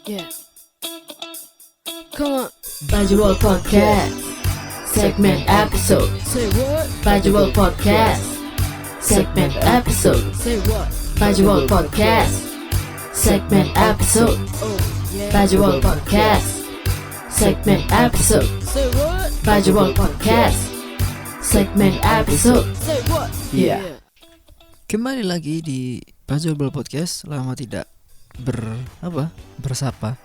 Yeah. Come on. Baju World Podcast. Segment episode. Say what? Baju World Podcast. Segment episode. Say what? Baju World Podcast. Segment episode. Oh, yeah. Baju World Podcast. Segment episode. Say what? Baju World Podcast. Segment episode. Say what? Yeah. Kembali lagi di Baju World Podcast. Lama tidak bersapa.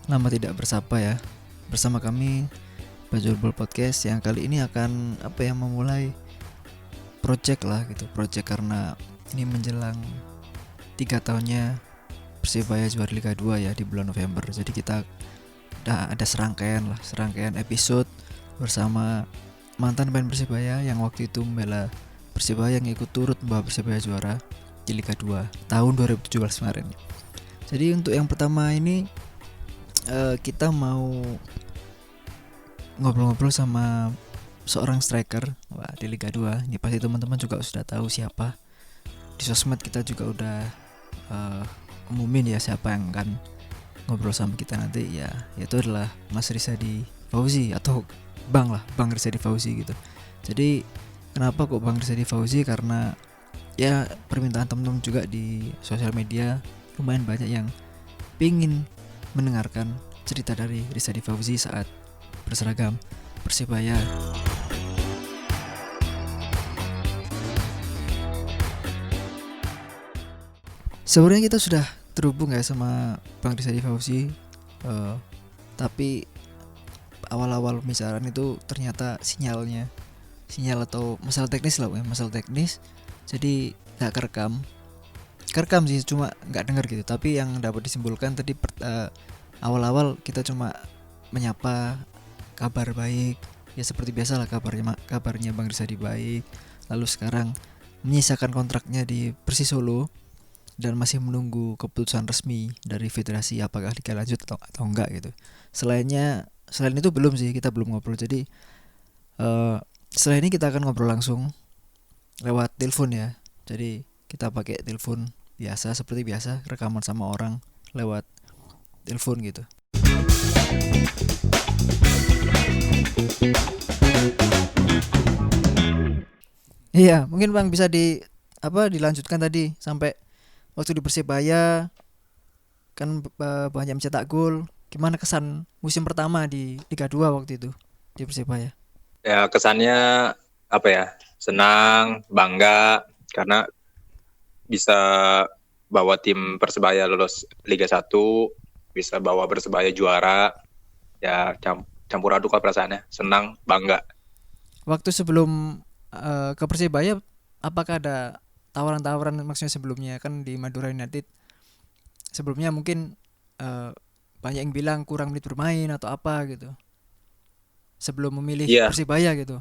Lama tidak bersapa ya. Bersama kami Baju World Podcast yang kali ini akan memulai project lah gitu. Project karena ini menjelang 3 tahunnya Persibaya juara Liga 2 ya di bulan November. Jadi kita ada serangkaian episode bersama mantan pemain Persibaya yang waktu itu membela Persibaya, yang ikut turut membawa Persibaya juara di Liga 2 tahun 2017 kemarin. Jadi untuk yang pertama ini kita mau ngobrol-ngobrol sama seorang striker di Liga 2. Ini pasti teman-teman juga sudah tahu siapa. Di sosmed kita juga udah umumin ya siapa yang akan ngobrol sama kita nanti ya. Yaitu adalah Mas Rizadi Fauzi atau Bang Rizadi Fauzi gitu. Jadi kenapa kok Bang Rizadi Fauzi? Karena ya permintaan teman-teman juga di sosial media lumayan banyak yang pingin mendengarkan cerita dari Rizadi Fauzi saat berseragam Persibaya. Sebenarnya kita sudah terhubung ya sama Bang Rizadi Fauzi, tapi awal-awal pembicaraan itu ternyata sinyal atau masalah teknis, jadi nggak kerekam sih, cuma nggak dengar gitu. Tapi yang dapat disimpulkan tadi awal-awal kita cuma menyapa kabar baik ya, seperti biasa lah kabarnya Bang Rizadi baik. Lalu sekarang menyisakan kontraknya di Persis Solo dan masih menunggu keputusan resmi dari federasi apakah liga lanjut atau enggak gitu. Selain itu belum sih, kita belum ngobrol. Jadi setelah ini kita akan ngobrol langsung lewat telepon ya. Jadi kita pakai telepon biasa, seperti biasa rekaman sama orang lewat telepon gitu. Iya, mungkin Bang bisa dilanjutkan tadi sampai waktu di Persibaya kan banyak mencetak gol. Gimana kesan musim pertama di Liga 2 waktu itu di Persibaya? Ya kesannya senang, bangga karena bisa bawa tim Persebaya lolos Liga 1, bisa bawa Persebaya juara. Ya campur aduk lah perasaannya, senang, bangga. Waktu sebelum ke Persibaya, apakah ada tawaran-tawaran, maksudnya sebelumnya kan di Madura United sebelumnya mungkin banyak yang bilang kurang menit bermain atau apa gitu sebelum memilih Persibaya gitu?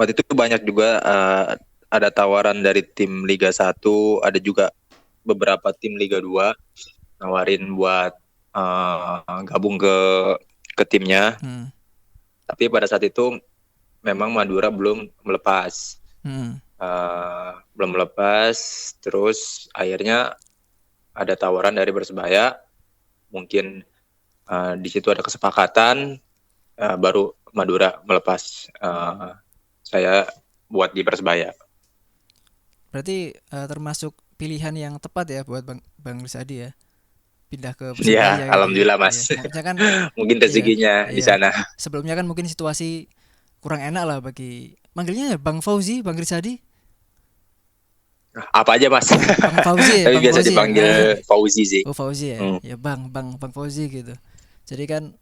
Waktu itu banyak juga ada tawaran dari tim Liga 1, ada juga beberapa tim Liga 2 nawarin buat gabung ke timnya. Tapi pada saat itu memang Madura belum melepas. Terus akhirnya ada tawaran dari Persebaya. Mungkin di situ ada kesepakatan, baru Madura melepas saya buat di Persebaya. Berarti termasuk pilihan yang tepat ya buat Bang Rizadi ya, pindah ke Persibaya. Ya, alhamdulillah ya. Mas. Ya. Kan, mungkin rezekinya di sana. Sebelumnya kan mungkin situasi kurang enak lah bagi manggilnya ya Bang Fauzi, Bang Rizadi. Apa aja Mas? Bang Fauzi. Tapi Bang biasa Fauzi dipanggil ya? Fauzi sih. Oh Fauzi ya. Ya Bang Fauzi gitu. Jadi kan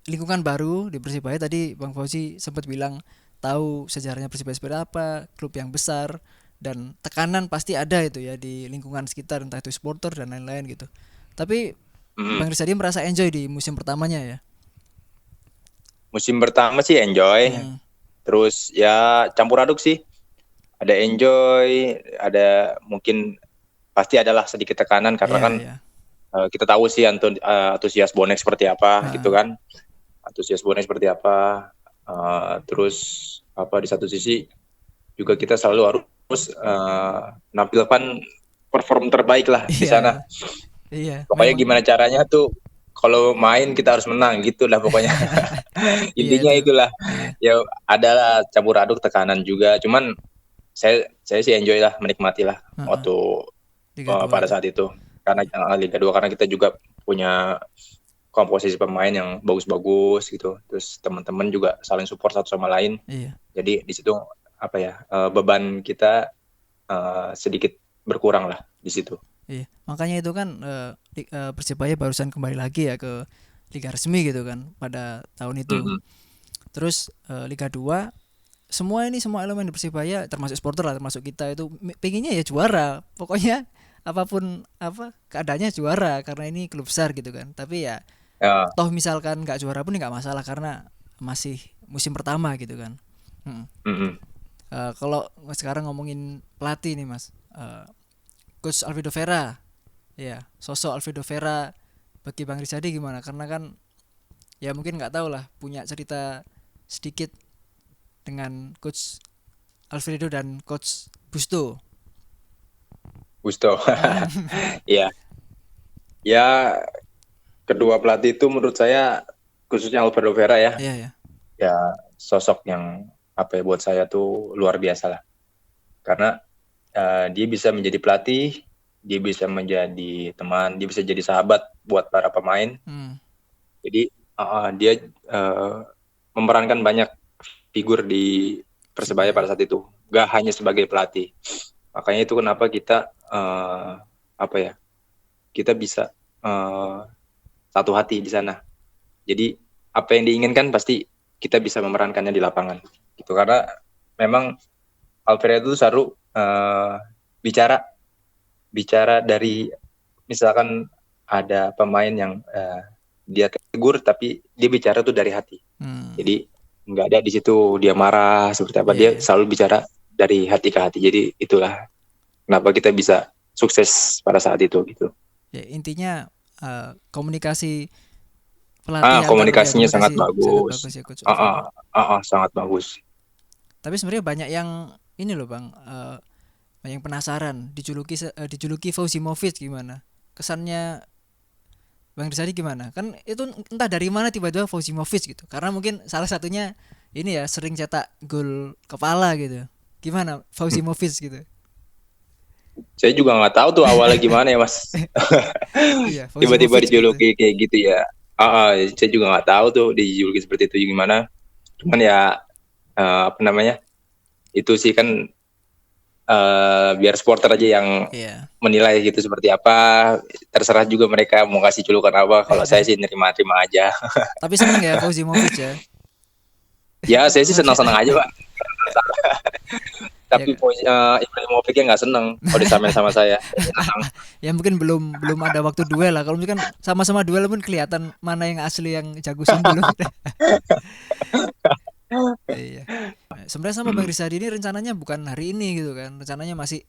lingkungan baru di Persibaya, tadi Bang Fauzi sempat bilang tahu sejarahnya Persibaya seperti apa, klub yang besar, dan tekanan pasti ada itu ya di lingkungan sekitar, entah itu supporter dan lain-lain gitu. Tapi Bang Rizadi merasa enjoy di musim pertamanya ya? Musim pertama sih enjoy. Terus ya campur aduk sih. Ada enjoy, ada mungkin pasti adalah sedikit tekanan karena kita tahu sih antusias bonek seperti apa gitu kan. Antusias bonek seperti apa. Terus di satu sisi juga kita selalu harus menampilkan perform terbaik lah di sana. Iya, Pokoknya memang. gimana caranya tuh kalau main kita harus menang gitu lah pokoknya. Iya Intinya itu. itulah. Iya. Ya adalah campur aduk tekanan juga. Cuman saya sih enjoy lah, menikmati lah Heeh. waktu Liga 2 pada itu. saat itu. Karena Liga 2 karena kita juga punya komposisi pemain yang bagus-bagus gitu. Terus teman-teman juga saling support satu sama lain. Iya. Jadi di situ apa ya, beban kita sedikit berkurang lah di situ. Iya. Makanya itu kan Persebaya barusan kembali lagi ya ke liga resmi gitu kan pada tahun itu. Mm-mm. Terus Liga 2 semua elemen di Persibaya termasuk supporter lah, termasuk kita itu pengennya ya juara. Pokoknya apapun keadaannya juara karena ini klub besar gitu kan. Tapi ya Ya, toh misalkan nggak juara pun nggak masalah karena masih musim pertama gitu kan. mm-mm. Kalau sekarang ngomongin pelatih nih Mas, Coach Alfredo Vera, ya sosok Alfredo Vera bagi Bang Rizadi gimana? Karena kan ya mungkin nggak tahu lah punya cerita sedikit dengan Coach Alfredo dan Coach Busto. Gusto. Iya. Ya, kedua pelatih itu menurut saya khususnya Alvaro Vera ya, Iya ya. ya sosok yang apa ya buat saya tuh luar biasa lah. Karena dia bisa menjadi pelatih, dia bisa menjadi teman, dia bisa jadi sahabat buat para pemain. Jadi dia memerankan banyak figur di Persebaya pada saat itu, gak hanya sebagai pelatih. Makanya itu kenapa kita apa ya, kita bisa satu hati di sana. Jadi apa yang diinginkan pasti kita bisa memerankannya di lapangan. Gitu karena memang Alfredo itu selalu bicara dari misalkan ada pemain yang dia tegur tapi dia bicara tuh dari hati. Jadi nggak ada di situ dia marah seperti apa, dia selalu bicara dari hati ke hati. Jadi itulah kenapa kita bisa sukses pada saat itu gitu. Ya intinya komunikasi pelatih komunikasinya sangat bagus bagus. ya Coach. Sangat bagus. Tapi sebenarnya banyak yang ini loh Bang, banyak yang penasaran dijuluki Fausimovic gimana? Kesannya Bang Rizadi gimana? Kan itu entah dari mana tiba-tiba Fausimovic gitu. Karena mungkin salah satunya ini ya sering cetak gol kepala gitu. Gimana Fausimovic gitu? Saya juga nggak tahu tuh awalnya gimana ya Mas. Iya, Tiba-tiba dijuluki gitu. kayak gitu ya. Saya juga nggak tahu tuh dijuluki seperti itu gimana. Cuman ya apa namanya, itu sih kan biar supporter aja yang menilai gitu seperti apa. Terserah juga mereka mau kasih julukan apa. Kalau saya sih nerima-terima aja. Tapi seneng ya Fausimovic ya? Ya saya sih senang-senang aja Pak. Tapi Ibrahimovicnya nggak seneng kalau disamain sama saya. Ya mungkin belum ada waktu duel lah. Kalau misalkan sama-sama duel pun kelihatan mana yang asli yang jago sundul. Iya. Sebenarnya sama Bang Rizadi ini rencananya bukan hari ini gitu kan. Rencananya masih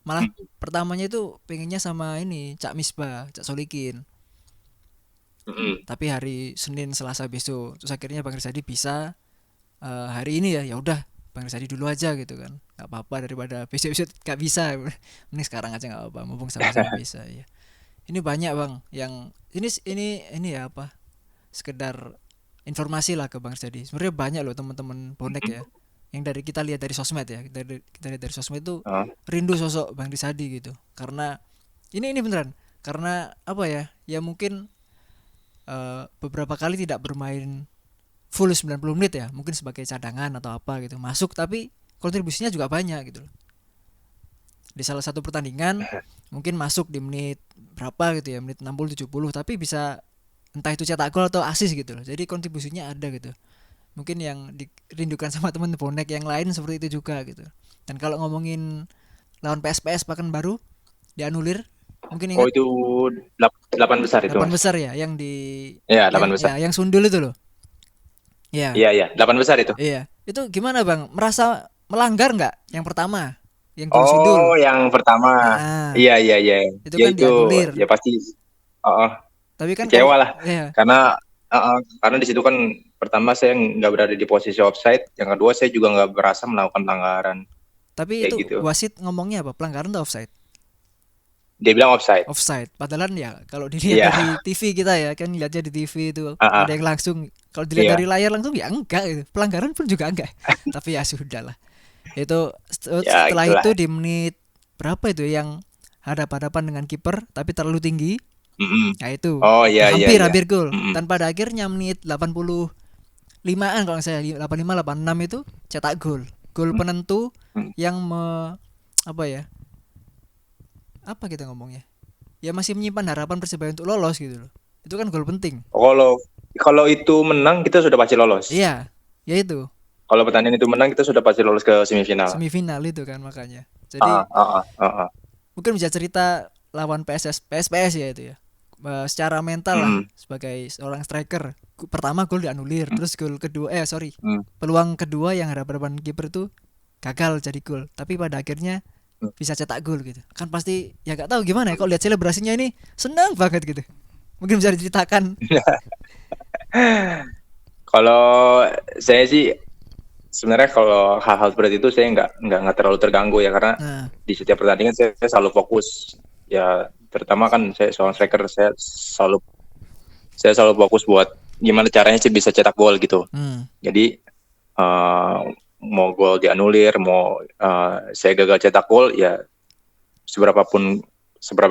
malah pertamanya itu pengennya sama ini Cak Misbah, Cak Solikin. Tapi hari Senin Selasa besok. Terus akhirnya Bang Rizadi bisa hari ini ya udah Bang Rizadi dulu aja gitu kan. Gak apa-apa daripada besok-besok gak bisa. Mending sekarang aja gak apa-apa. Mumpung sama-sama bisa ya. Ini banyak Bang yang ini ya apa? Sekedar informasi lah ke Bang Rizadi. Sebenarnya banyak loh teman-teman bonek ya. Yang dari kita lihat dari sosmed ya. Kita lihat dari sosmed itu rindu sosok Bang Rizadi gitu. Karena ini beneran. Karena apa ya? Ya mungkin beberapa kali tidak bermain full 90 menit ya, mungkin sebagai cadangan atau apa gitu, masuk tapi kontribusinya juga banyak gitu loh. Di salah satu pertandingan mungkin masuk di menit berapa gitu ya, menit 60-70, tapi bisa entah itu cetak gol atau assist gitu loh. Jadi kontribusinya ada gitu. Mungkin yang dirindukan sama teman bonek yang lain seperti itu juga gitu. Dan kalau ngomongin lawan PSPS Pekanbaru dianulir, mungkin ingat. Oh itu 8 besar itu. 8 besar ya, yang di ya 8 besar. Ya, yang sundul itu loh. Iya, 8 besar itu. Iya. Itu gimana Bang? Merasa melanggar nggak yang pertama? Yang gol sundul. Oh, yang pertama. Iya. Itu kan dianulir. Ya pasti. Tapi kan kecewa lah. Iya. Karena di situ kan pertama saya nggak berada di posisi offside, yang kedua saya juga nggak berasa melakukan pelanggaran. Tapi itu gitu. Wasit ngomongnya apa? Pelanggaran atau offside? Dia bilang offside. offside. Padahal ya kalau dilihat Iya. dari TV kita ya kan lihatnya di TV itu Ah, ada yang langsung, kalau dilihat iya. dari layar langsung ya enggak gitu. Pelanggaran pun juga enggak. Tapi ya sudah lah. Itu Ya setelah itulah. itu di menit berapa itu yang hadap-hadapan dengan kiper tapi terlalu tinggi. Mm-mm. Nah itu Oh itu iya iya iya. hampir gol. Mm-mm. Dan pada akhirnya menit 85-an kalau saya 85 86 itu cetak gol. Gol penentu Mm. yang apa ya? Apa kita ngomongnya? Ya masih menyimpan harapan Persebaya untuk lolos gitu loh. Itu kan gol penting. Kalau kalau itu menang kita sudah pasti lolos. Iya, ya itu Kalau pertandingan itu menang kita sudah pasti lolos ke semifinal. semifinal itu kan makanya. Ah, Jadi ah, ah, ah, ah. mungkin bisa cerita lawan PSPS ya itu ya. Secara mental lah Mm, sebagai seorang striker. Pertama gol dianulir, mm, terus gol kedua mm, peluang kedua yang hadapan kiper itu gagal jadi gol. Tapi pada akhirnya mm. bisa cetak gol gitu. Kan pasti ya gak tahu gimana ya kalau lihat selebrasinya ini senang banget gitu. Mungkin bisa diceritakan. Kalau saya sih sebenarnya kalau hal-hal seperti itu saya nggak terlalu terganggu ya, karena Nah, di setiap pertandingan saya selalu fokus ya, terutama kan saya seorang striker, saya selalu fokus buat gimana caranya sih bisa cetak gol gitu. Jadi mau gol dianulir, mau saya gagal cetak gol ya, seberapa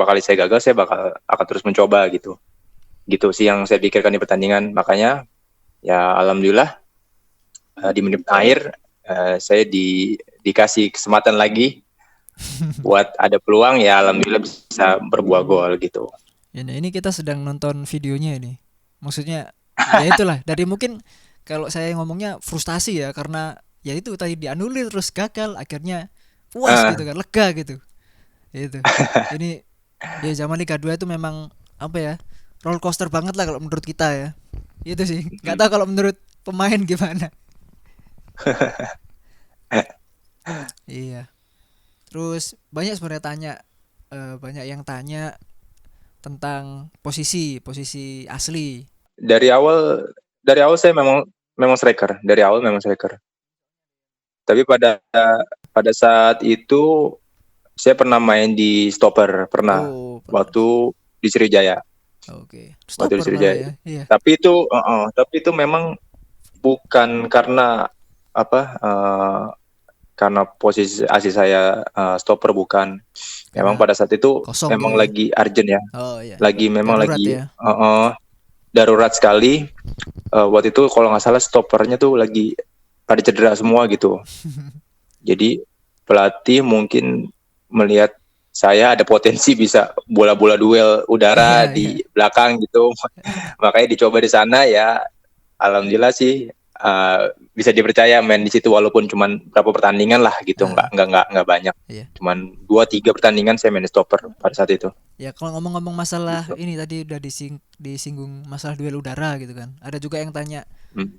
kali saya gagal saya akan terus mencoba gitu sih yang saya pikirkan di pertandingan. Makanya ya alhamdulillah di menit akhir saya dikasih kesempatan lagi buat ada peluang, ya alhamdulillah bisa berbuah gol gitu. ya, nah ini kita sedang nonton videonya ini. Maksudnya ya itulah dari mungkin kalau saya ngomongnya frustasi ya karena ya itu tadi dianulir terus gagal akhirnya puas Ah. gitu kan, lega gitu. Itu. Ini ya zaman Liga 2 itu memang apa ya? Roller coaster banget lah kalau menurut kita ya. Itu sih. Enggak tahu kalau menurut pemain gimana. Iya. Terus banyak sebenarnya banyak yang tanya tentang posisi asli. Dari awal saya memang striker, dari awal memang striker. Tapi pada saat itu saya pernah main di stopper, pernah Oh, pernah. waktu di Sriwijaya. Oke. Waktu di Stopper malah Sriwijaya. ya. Iya. Tapi itu memang bukan karena apa? Karena posisi asli saya stopper, bukan. Memang Karena pada saat itu kosong memang gitu ya. lagi urgent ya. Oh iya. Memang Darurat lagi ya. darurat sekali. Waktu itu kalau nggak salah stoppernya tuh lagi pada cedera semua gitu. Jadi pelatih mungkin melihat saya ada potensi bisa bola-bola duel udara Iya, di iya. belakang gitu. Makanya dicoba di sana, ya alhamdulillah sih bisa dipercaya main di situ, walaupun cuman berapa pertandingan lah gitu, nggak banyak. Iya. Cuman 2-3 pertandingan saya main di stopper pada saat itu. Ya kalau ngomong-ngomong masalah ini tadi udah disinggung masalah duel udara gitu kan. Ada juga yang tanya Hmm.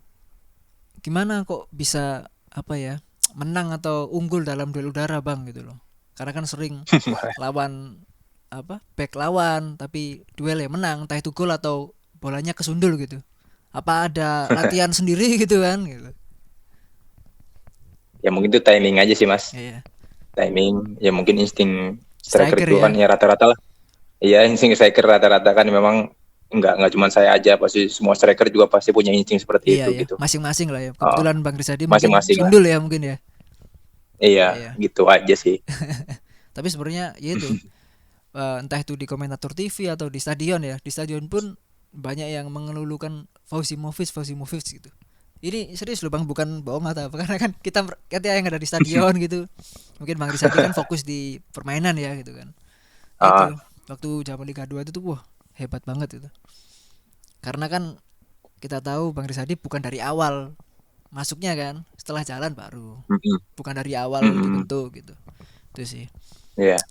gimana kok bisa apa ya menang atau unggul dalam duel udara bang gitu loh. Karena kan sering lawan back lawan tapi duel ya menang, entah itu gol atau bolanya kesundul gitu. Apa ada latihan sendiri gitu kan gitu. Ya mungkin itu timing aja sih mas. Iya. Timing, ya mungkin insting striker Striker itu ya. kan ya rata-rata lah. Iya, insting striker rata-rata kan memang nggak cuma saya aja, pasti semua striker juga pasti punya insting seperti Iya itu ya, gitu. masing-masing lah ya. Kebetulan Bang Rizadi mungkin Masing-masing lah. sundul ya mungkin ya. Iya, Iya. gitu aja sih. Tapi sebenarnya ya itu entah itu di komentator TV atau di stadion ya. Di stadion pun banyak yang mengeluhkan Fauzi Movic gitu. Ini serius loh Bang, bukan bohong atau apa, karena kan kita yang ada di stadion gitu. Mungkin Bang Rizadi kan fokus di permainan ya gitu kan. Itu waktu zaman Liga 2 itu tuh wah hebat banget itu. Karena kan kita tahu Bang Rizadi bukan dari awal masuknya kan, setelah jalan baru. Bukan dari awal dibentuk gitu. Itu sih. Iya.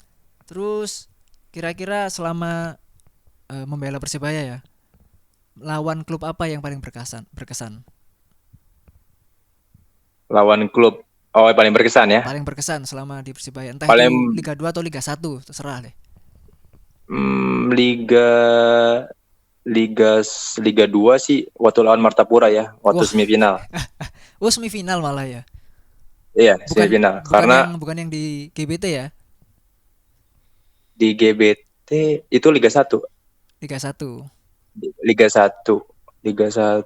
Terus kira-kira selama membela Persebaya ya, lawan klub apa yang paling berkesan? Lawan klub paling berkesan ya. Paling berkesan selama di Persebaya, entah Paling itu Liga 2 atau Liga 1, terserah deh. Liga 2 sih waktu lawan Martapura ya, waktu Wah. semifinal. Oh, semifinal malah ya. Iya, semifinal. Bukan Karena yang di GBT ya. di GBT itu Liga 1. Liga 1. Liga 1. Liga 1.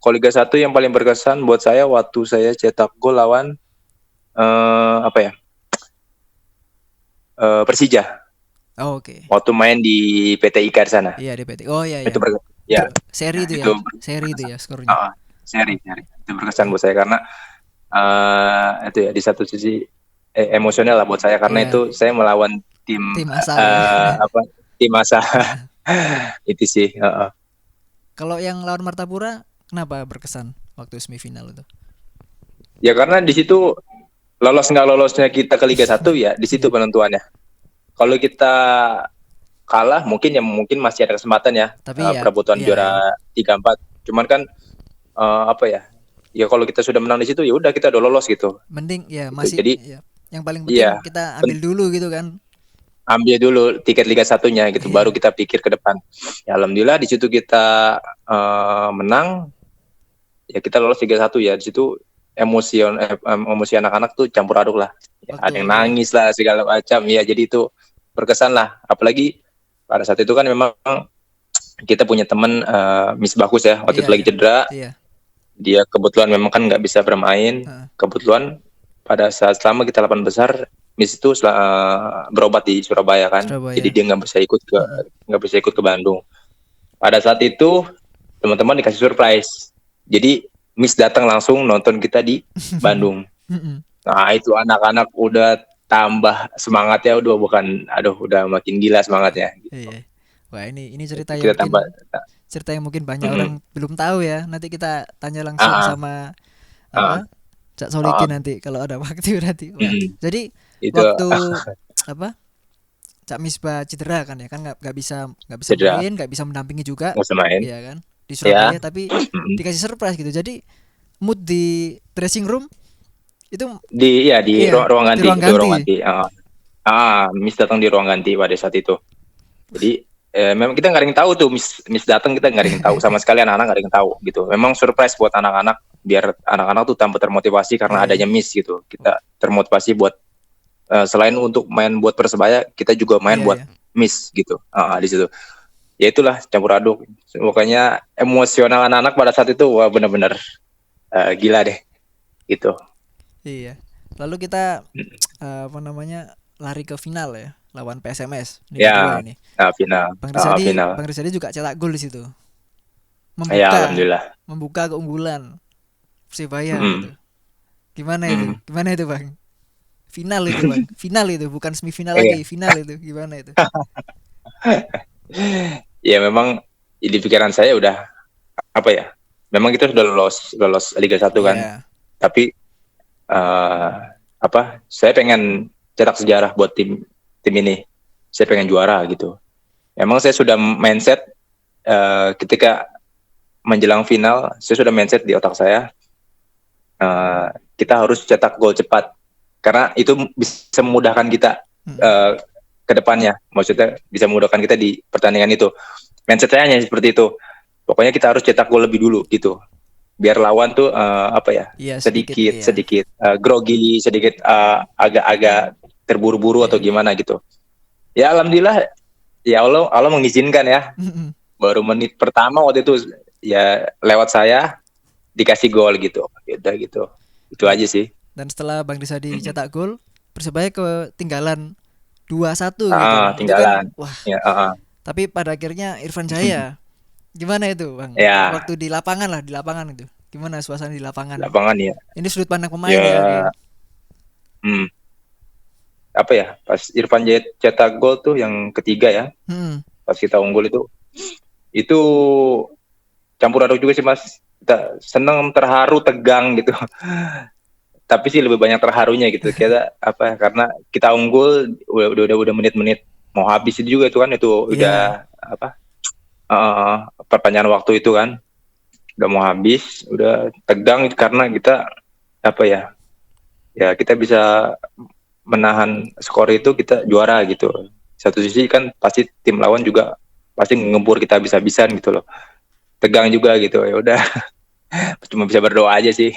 Kalau Liga 1 yang paling berkesan buat saya waktu saya cetak gol lawan apa ya? Persija. Oh, oke. Waktu main di PT IKAR sana. Iya di PT. Oh iya Itu iya. ya. Seri itu ya. Itu Seri itu ya skornya. seri. Itu berkesan buat saya karena itu ya di satu sisi emosional lah buat saya karena Iya. itu saya melawan tim Asal ya. tim asal. Itu sih. Kalau yang lawan Martapura kenapa berkesan waktu semifinal itu? Ya karena di situ lolos nggak lolosnya kita ke Liga 1 ya di situ penentuannya. Kalau kita kalah mungkin masih ada kesempatan ya. Tapi perebutan juara 3-4. Cuman kan apa ya? Ya kalau kita sudah menang di situ ya udah kita udah lolos gitu. Mending ya gitu. masih. Jadi yang paling penting kita ambil dulu gitu kan. Ambil dulu tiket Liga 1-nya gitu, baru kita pikir ke depan. Ya alhamdulillah di situ kita menang. Ya kita lolos Liga 1 ya. Di situ emosi anak-anak tuh campur aduk lah. Ya, ada yang nangis lah segala macam. Ya jadi itu berkesan lah. Apalagi pada saat itu kan memang kita punya teman Miss Bagus ya. Waktu itu lagi cedera. Dia kebetulan memang kan nggak bisa bermain. Kebetulan pada saat selama kita 8 besar, Miss itu berobat di Surabaya kan. Jadi dia nggak bisa ikut ke Bandung. Pada saat itu teman-teman dikasih surprise. Jadi Miss datang langsung nonton kita di Bandung. Nah itu anak-anak udah tambah semangatnya, udah makin gila semangatnya. Gitu. Iya. Wah ini cerita yang mungkin banyak orang belum tahu ya. Nanti kita tanya langsung sama Cak Solikin nanti kalau ada waktu nanti. Jadi itu, waktu Cak Misbah cedera kan ya kan nggak bisa main, nggak bisa mendampingi juga. Iya kan di Surabaya tapi dikasih surprise gitu. Jadi mood di dressing room itu di ruang ganti. Miss datang di ruang ganti pada saat itu. Jadi memang kita nggak ada yang tahu tuh Miss datang, kita nggak ada yang tahu sama sekali, anak-anak nggak ada yang tahu gitu. Memang surprise buat anak-anak biar anak-anak tuh tambah termotivasi karena adanya Miss gitu. Kita termotivasi buat selain untuk main buat Persebaya, kita juga main buat Miss gitu. Di situ. Ya itulah campur aduk. Pokoknya emosional anak-anak pada saat itu wah benar-benar gila deh gitu. Iya. Lalu kita lari ke final ya lawan PSMS ini. Final. Bang Rizadi juga cetak gol di situ. Membuka keunggulan Persebaya gitu. Gimana itu? Gimana itu, Bang? Final itu, Bang. Final itu bukan semifinal lagi, final itu. Gimana itu? Ya memang di pikiran saya udah memang kita sudah lolos Liga 1 kan. Tapi saya pengen cetak sejarah buat tim ini. Saya pengen juara gitu. Memang saya sudah mindset ketika menjelang final, saya sudah mindset di otak saya kita harus cetak gol cepat karena itu bisa memudahkan kita ke depannya. Maksudnya bisa memudahkan kita di pertandingan itu. Mindset saya hanya seperti itu. Pokoknya kita harus cetak gol lebih dulu gitu. Biar lawan tuh sedikit grogi, sedikit agak terburu-buru atau gimana gitu. Ya alhamdulillah ya Allah mengizinkan ya. Baru menit pertama waktu itu ya lewat saya dikasih gol gitu. Udah gitu. Itu aja sih. Dan setelah Bang Rizadi cetak gol, Persebaya ketinggalan 2-1 gitu. Tinggalan. Kan, wah. Tapi pada akhirnya Irfan Jaya gimana itu, Bang? Waktu di lapangan itu. Gimana suasana di lapangan? Lapangan ya. Ini sudut pandang pemain ya. Pas Irfan Jaya cetak gol tuh yang ketiga ya. Pas kita unggul itu campur aduk juga sih, Mas. Kita senang, terharu, tegang gitu. Tapi sih lebih banyak terharunya gitu. Karena kita unggul udah menit-menit mau habis itu juga itu kan udah perpanjangan waktu itu kan. Udah mau habis, udah tegang karena kita kita bisa menahan skor itu, kita juara gitu. Satu sisi kan pasti tim lawan juga pasti ngebur kita habis-habisan gitu loh. Tegang juga gitu. Ya udah. Cuma bisa berdoa aja sih.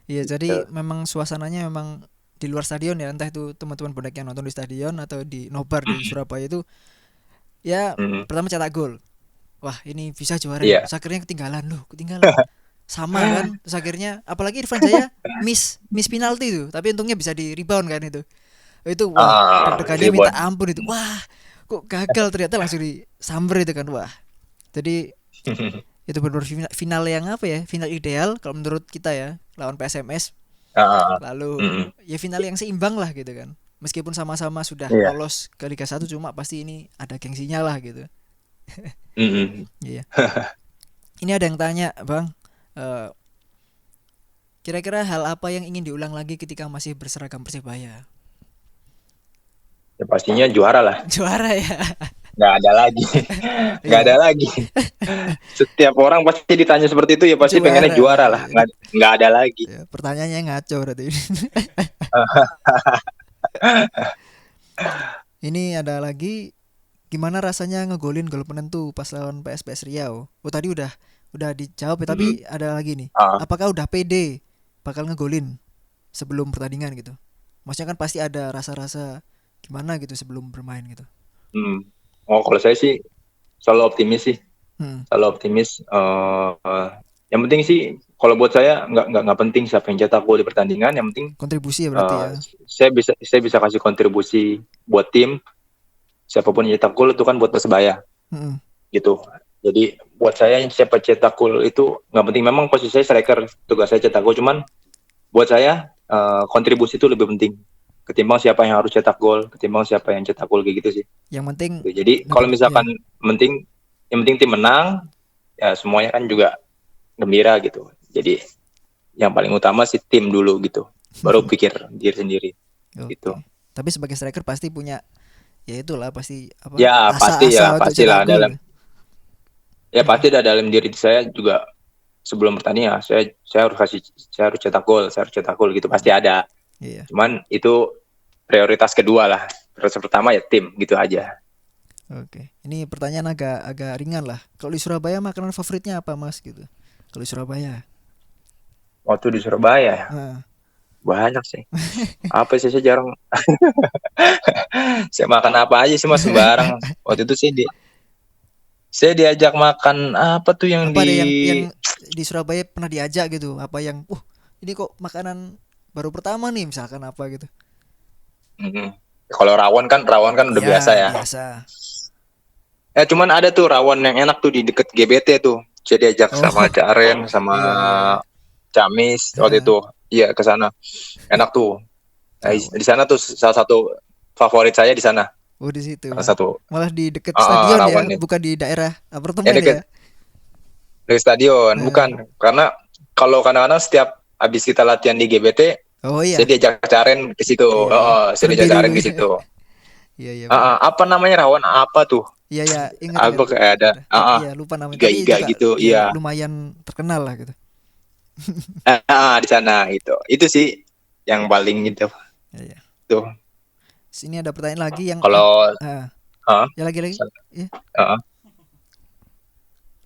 Iya, jadi memang suasananya memang di luar stadion ya, entah itu teman-teman bonek yang nonton di stadion atau di nobar di Surabaya itu, ya pertama cetak gol. Wah, ini bisa juara. Iya. Terus akhirnya ketinggalan. Sama kan. Terus akhirnya apalagi Irfan Jaya miss penalti itu, tapi untungnya bisa di rebound kan itu. Itu wah, deg-degannya minta ampun itu. Wah, kok gagal, ternyata langsung disamber itu kan. Wah. Jadi itu benar-benar final yang apa ya? Final ideal kalau menurut kita ya, lawan PSMS. Lalu ya final yang seimbang lah gitu kan. Meskipun sama-sama sudah lolos ke Liga 1, cuma pasti ini ada gengsinya lah gitu. Iya. Ini ada yang tanya, Bang, kira-kira hal apa yang ingin diulang lagi ketika masih berseragam Persebaya? Ya pastinya juara lah. Juara ya. Nggak ada lagi. Setiap orang pasti ditanya seperti itu, ya pasti juara, pengennya juara lah. Nggak ada lagi. Ya, pertanyaannya ngaco berarti. Ini ada lagi, gimana rasanya ngegolin gol penentu pas lawan PSPS Riau? Oh tadi udah dijawab ya, tapi ada lagi nih. Apakah udah pede bakal ngegolin sebelum pertandingan gitu? Maksudnya kan pasti ada rasa-rasa gimana gitu sebelum bermain gitu. Oh, kalau saya sih selalu optimis sih. Selalu optimis. Yang penting sih kalau buat saya nggak penting siapa yang cetak gol di pertandingan, yang penting kontribusi ya berarti ya. Saya bisa kasih kontribusi buat tim. Siapapun yang cetak gol itu kan buat Persebaya. Gitu. Jadi buat saya siapa cetak gol itu nggak penting. Memang posisi saya striker, tugas saya cetak gol, cuman buat saya kontribusi itu lebih penting ketimbang siapa yang harus cetak gol, ketimbang siapa yang cetak gol kayak gitu sih. Yang penting. Jadi kalau misalkan yang penting tim menang, ya semuanya kan juga gembira gitu. Jadi yang paling utama sih tim dulu gitu, baru pikir diri sendiri. Gitu. Tapi sebagai striker pasti punya, ya itulah pasti apa? Ya pastilah dalam. Ya pasti dalam diri saya juga sebelum pertandingan saya harus cetak gol gitu, pasti ada. Iya. Cuman itu prioritas kedua lah. Prioritas pertama ya tim gitu aja. Oke. Ini pertanyaan agak ringan lah. Kalau di Surabaya makanan favoritnya apa, Mas gitu? Kalau di Surabaya. Waktu di Surabaya ya. Banyak sih. Apa sih saya jarang. Saya makan apa aja sih Mas, sembarang. Waktu itu saya diajak makan apa tuh yang apa yang di Surabaya pernah diajak gitu? Apa yang ini kok makanan baru pertama nih, misalkan apa gitu. Kalau rawon kan udah biasa ya. Biasa. Ya cuman ada tuh rawon yang enak tuh di deket GBT tuh. Saya diajak sama Caren sama Camis waktu itu. Iya, ke sana. Enak tuh. Nah, di sana tuh salah satu favorit saya di sana. Oh, di situ. Salah satu. Malah di deket stadion ya, bukan di daerah apartemen ya. Dekat stadion, bukan. Karena kalau kadang-kadang setiap habis kita latihan di GBT, saya diajak Caren ke situ. Saya diajak Caren ke situ. Iya. Apa namanya rawon apa tuh? Iya, ingat. Apa kayak ada. Iya, lupa namanya. Iga gitu, iya. Lumayan terkenal lah gitu. Di sana gitu. Itu sih yang paling gitu. Iya. Tuh. Sini ada pertanyaan lagi yang kalau ya lagi. Iya.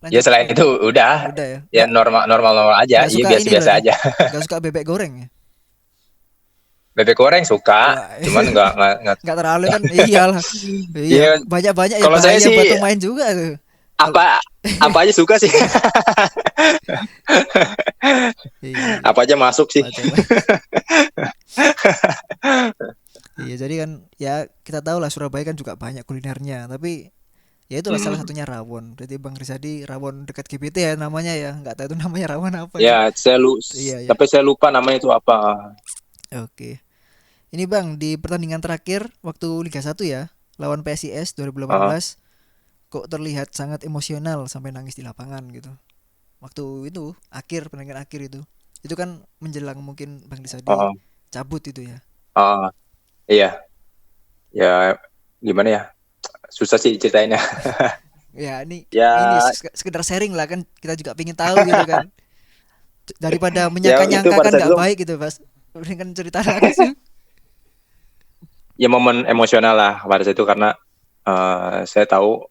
Ya selain itu udah ya. Ya normal aja, iya biasa aja. Gak suka bebek goreng ya? Bebek goreng suka, cuman enggak terlalu kan. Iyalah. Iya, banyak ya. Kalau saya sih buat pemain juga tuh. Apa aja suka sih. Apa aja masuk sih. Iya, jadi kan ya kita tahu lah Surabaya kan juga banyak kulinernya, tapi ya itulah salah satunya rawon. Berarti Bang Rizadi rawon dekat GBT ya namanya ya, nggak tahu itu namanya rawon apa. Ya, tapi saya lupa namanya itu apa. Oke. Ini Bang, di pertandingan terakhir waktu Liga 1 ya, lawan PSIS 2018, kok terlihat sangat emosional sampai nangis di lapangan gitu. Waktu itu pertandingan akhir itu kan menjelang mungkin Bang Rizadi cabut itu ya. Iya. Ya gimana ya? Susah sih ceritainnya. Ya ini sekedar sharing lah kan, kita juga pengen tahu gitu kan. Daripada menyangka-nyangka kan nggak baik gitu, Mas. Kan cerita langsung. Ya momen emosional lah pada saat itu karena saya tahu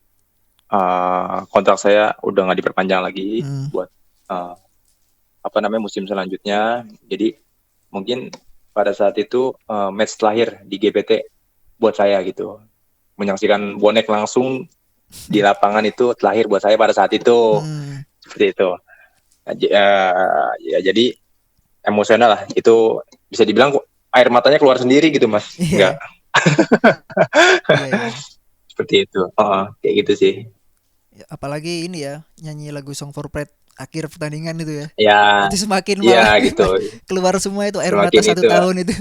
kontrak saya udah nggak diperpanjang lagi buat musim selanjutnya. Jadi mungkin pada saat itu match terakhir di GPT buat saya gitu. Menyaksikan bonek langsung di lapangan itu terakhir buat saya pada saat itu. Seperti itu. Ya jadi emosional lah. Itu bisa dibilang air matanya keluar sendiri gitu, Mas. Enggak. Iya. Seperti itu. Kayak gitu sih. Ya, apalagi ini ya, nyanyi lagu Song for Pride akhir pertandingan itu ya. Ya. Itu semakin malah gitu. Keluar semua itu air semakin mata 1 tahun itu.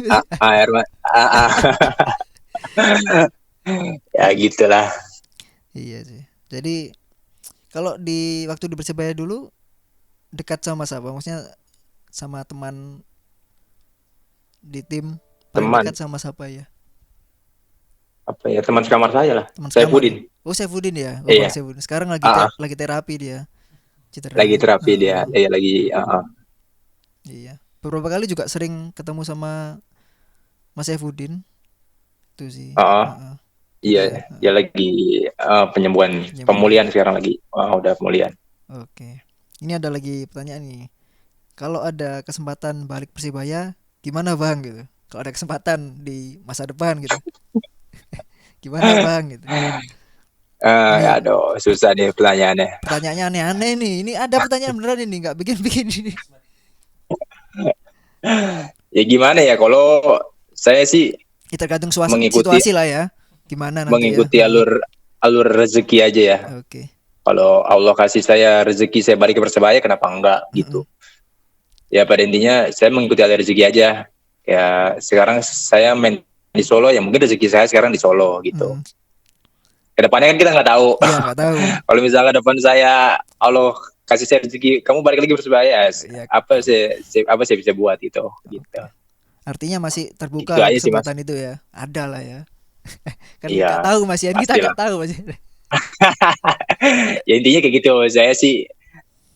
Air mata. Ya gitulah. Iya sih. Jadi kalau di waktu di Persebaya dulu dekat sama siapa? Maksudnya sama teman di tim paling dekat sama siapa ya? Apa ya, teman sekamar saya lah. Saifuddin. Oh, Saifuddin ya. Oh, iya. Saifuddin. Sekarang lagi terapi dia. Cedera. Lagi terapi dia. Iya, lagi Iya. Beberapa kali juga sering ketemu sama Mas Saifuddin. Itu sih. Iya, dia lagi pemulihan sekarang lagi. Udah pemulihan. Oke. Ini ada lagi pertanyaan nih. Kalau ada kesempatan balik Persibaya, gimana Bang gitu? Kalau ada kesempatan di masa depan gitu. Gimana Bang gitu? Aduh, susah nih pertanyaannya. Pertanyaannya aneh-aneh nih. Ini ada pertanyaan beneran ini, nggak bikin-bikin ini. Ya gimana ya, kalau saya sih tergantung situasi lah ya. Gimana nanti mengikuti alur rezeki aja ya. Oke. Kalau Allah kasih saya rezeki saya balik ke Persebaya, kenapa enggak gitu. Ya pada intinya saya mengikuti alur rezeki aja. Ya sekarang saya main di Solo, ya mungkin rezeki saya sekarang di Solo gitu. Kedepannya kan kita nggak tahu. Iya, nggak tahu. Kalau misalnya depan saya Allah kasih saya rezeki, kamu balik lagi Persebaya, apa saya bisa buat gitu. Gitu. Artinya masih terbuka kesempatan itu ya. Ada lah ya. Kan nggak tahu Mas Yan, kita nggak tahu Mas. Ya intinya kayak gitu. Saya sih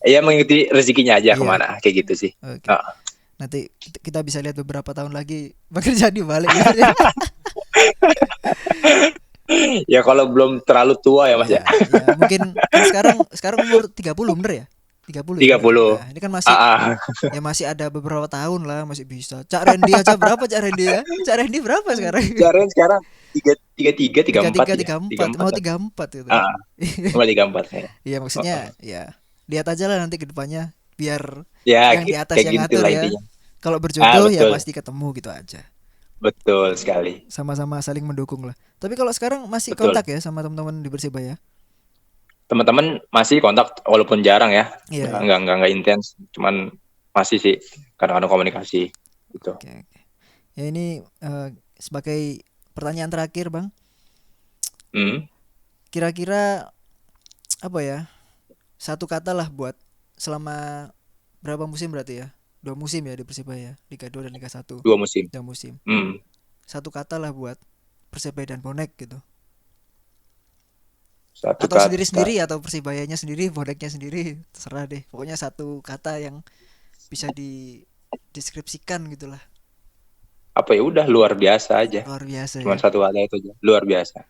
ya mengikuti rezekinya aja kemana, kayak gitu sih. Okay. Nanti kita bisa lihat beberapa tahun lagi bekerja di balik. Ya kalau belum terlalu tua ya Mas ya. Mungkin kan sekarang umur 30 bener ya? 30. Ya? Nah, ini kan masih ya masih ada beberapa tahun lah, masih bisa. Cak Randy aja berapa Cak Randy ya? Cak Randy berapa sekarang? Cak Randy sekarang 33, 34 mau 34 gitu. Mau 34 ya. Iya maksudnya ya lihat aja lah nanti ke depannya biar ya, yang di atas yang ngatur ya. Kalau berjodoh ya pasti ketemu gitu aja. Betul sekali. Sama-sama saling mendukung lah. Tapi kalau sekarang masih kontak ya sama teman-teman di Persibaya? Teman-teman masih kontak walaupun jarang ya. Iya. Enggak intens, cuman masih sih kadang-kadang komunikasi gitu. Oke. Ya ini sebagai pertanyaan terakhir, Bang. Kira-kira apa ya? Satu kata lah buat selama berapa musim berarti ya? 2 musim ya di Persibaya, Liga 2 dan Liga 1. 2 musim. 2 musim. Satu kata lah buat Persibaya dan bonek gitu. Atau sendiri-sendiri atau Persibayanya sendiri, boneknya sendiri, terserah deh. Pokoknya satu kata yang bisa dideskripsikan gitulah. Apa ya udah luar biasa aja. Luar biasa. Cuma satu kata itu aja. Luar biasa.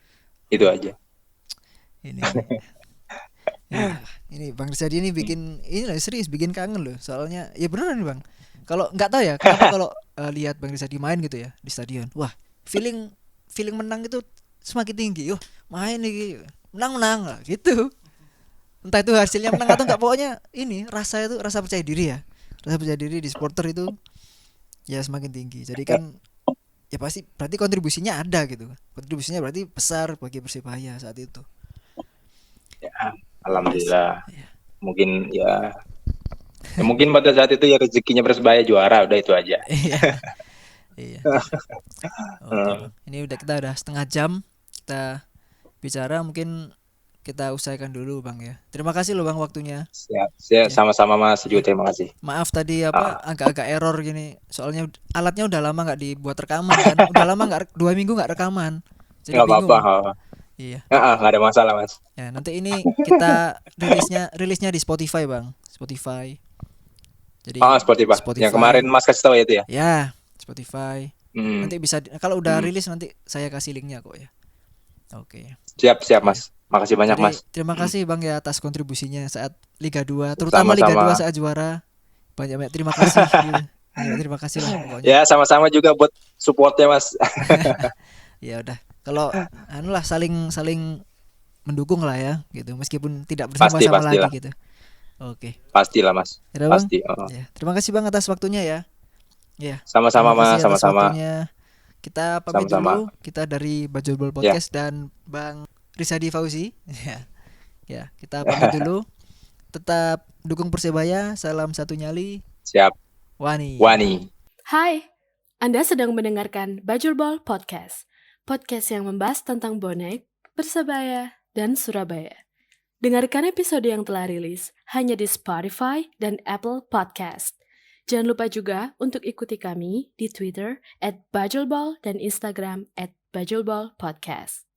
Itu aja. Ini Bang Rizadi ini bikin ini lah serius bikin kangen loh. Soalnya ya beneran nih Bang. Kalau nggak tahu ya kenapa kalau lihat Bang Rizadi main gitu ya di stadion. Wah, feeling menang itu semakin tinggi. Main nih menang lah gitu. Entah itu hasilnya menang atau enggak, pokoknya ini rasa percaya diri ya. Rasa percaya diri di supporter itu ya semakin tinggi. Jadi kan ya pasti berarti kontribusinya ada gitu. Kontribusinya berarti besar bagi Persibaya saat itu. Ya, alhamdulillah. Mungkin ya mungkin pada saat itu ya rezekinya Persibaya juara, udah itu aja. Iya. Ini kita udah setengah jam kita bicara, mungkin kita usahakan dulu Bang ya. Terima kasih loh Bang waktunya. Siap. Sama-sama Mas, juga terima kasih. Maaf tadi agak-agak error gini. Soalnya alatnya udah lama nggak dibuat rekaman kan. Udah lama 2 minggu nggak rekaman. Jadi nggak apa-apa. Iya. Nggak ada masalah Mas. Ya nanti ini kita rilisnya di Spotify Bang. Spotify. Jadi Spotify. Yang kemarin Mas kasih tahu ya itu ya? Ya, Spotify. Nanti bisa kalau udah rilis nanti saya kasih linknya kok ya. Oke. Siap Mas. Makasih banyak Mas. Terima kasih Bang ya atas kontribusinya saat Liga 2, terutama Liga 2 saat juara. Banyak terima kasih. Ya, terima kasih lah pokoknya. Ya sama-sama juga buat supportnya Mas. Ya udah. Kalau anu lah saling mendukung lah ya gitu. Meskipun tidak bersama-sama lagi Pastilah. gitu. Oke. Pastilah Mas. Ya udah, Bang. Pasti. Oh. Ya, terima kasih Bang atas waktunya ya. Ya. Sama-sama Terima kasih Mas, atas sama-sama. waktunya. Kita pamit Sama-sama. dulu. Kita dari Bajulbol Podcast dan Bang Rizadi Fauzi. Ya. Ya, kita pamit dulu. Tetap dukung Persebaya. Salam satu nyali. Siap. Wani. Hai, Anda sedang mendengarkan Bajulbol Podcast. Podcast yang membahas tentang bonek, Persebaya, dan Surabaya. Dengarkan episode yang telah rilis hanya di Spotify dan Apple Podcast. Jangan lupa juga untuk ikuti kami di Twitter @bajulbol dan Instagram @bajulbolpodcast.